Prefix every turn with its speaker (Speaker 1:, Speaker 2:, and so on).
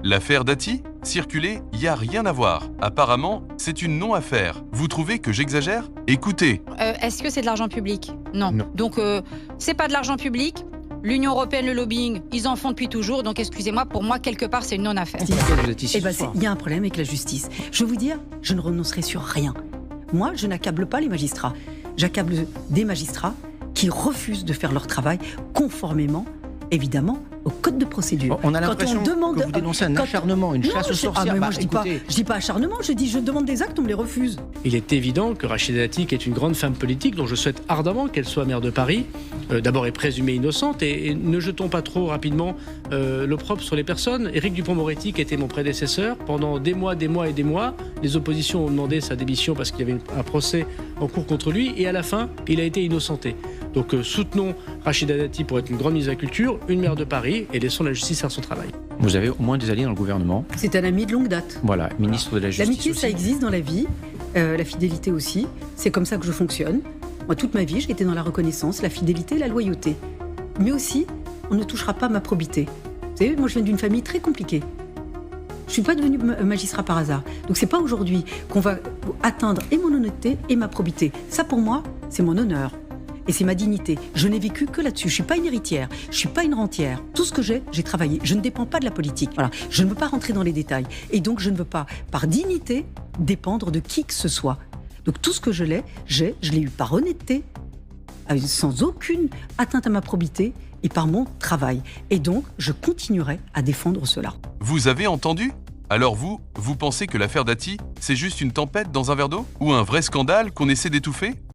Speaker 1: L'affaire Dati? Circuler, y a rien à voir. Apparemment, c'est une non-affaire. Vous trouvez que j'exagère? Écoutez.
Speaker 2: Est-ce que c'est de l'argent public? Non.
Speaker 3: Non.
Speaker 2: Donc, c'est pas de l'argent public. L'Union européenne, le lobbying, ils en font depuis toujours. Donc, excusez-moi, pour moi, quelque part, c'est une non-affaire.
Speaker 3: Vous êtes ici
Speaker 4: Eh ben,
Speaker 3: ce soir.
Speaker 4: il y a un problème avec la justice. Je vais vous dire, je ne renoncerai sur rien. Moi, je n'accable pas les magistrats. J'accable des magistrats qui refusent de faire leur travail conformément, évidemment, au code de procédure.
Speaker 3: On a
Speaker 4: Quand
Speaker 3: l'impression
Speaker 4: demande-
Speaker 3: que vous dénoncez un
Speaker 4: quand-
Speaker 3: acharnement, une
Speaker 4: Non,
Speaker 3: chasse aux
Speaker 4: je-
Speaker 3: sorcières.
Speaker 4: mais moi,
Speaker 3: Bah,
Speaker 4: je dis pas acharnement, je dis je demande des actes, on me les refuse.
Speaker 5: Il est évident que Rachida Dati est une grande femme politique dont je souhaite ardemment qu'elle soit maire de Paris. D'abord est présumée innocente et ne jetons pas trop rapidement l'opprobre sur les personnes. Éric Dupond-Moretti, qui était mon prédécesseur, pendant des mois, les oppositions ont demandé sa démission parce qu'il y avait un procès en cours contre lui et à la fin, il a été innocenté. Donc soutenons Rachida Dati pour être une grande ministre de la Culture, une maire de Paris et laissons la justice faire son travail.
Speaker 3: Vous avez au moins des alliés dans le gouvernement.
Speaker 4: C'est un ami de longue date.
Speaker 3: Voilà, ministre de la Justice
Speaker 4: L'amitié,
Speaker 3: aussi.
Speaker 4: ça existe dans la vie, la fidélité aussi. C'est comme ça que je fonctionne. Moi, toute ma vie, j'ai été dans la reconnaissance, la fidélité, la loyauté. Mais aussi, on ne touchera pas ma probité. Vous savez, moi, je viens d'une famille très compliquée. Je suis pas devenue magistrat par hasard. Donc, c'est pas aujourd'hui qu'on va atteindre et mon honnêteté et ma probité. Ça, pour moi, c'est mon honneur. Et c'est ma dignité. Je n'ai vécu que là-dessus. Je suis pas une héritière. Je suis pas une rentière. Tout ce que j'ai travaillé. Je ne dépends pas de la politique. Voilà. Je ne veux pas rentrer dans les détails. Et donc, je ne veux pas, par dignité, dépendre de qui que ce soit. Donc, tout ce que je l'ai eu par honnêteté, sans aucune atteinte à ma probité et par mon travail. Et donc, je continuerai à défendre cela.
Speaker 1: Vous avez entendu? Alors vous pensez que l'affaire Dati, c'est juste une tempête dans un verre d'eau? Ou un vrai scandale qu'on essaie d'étouffer?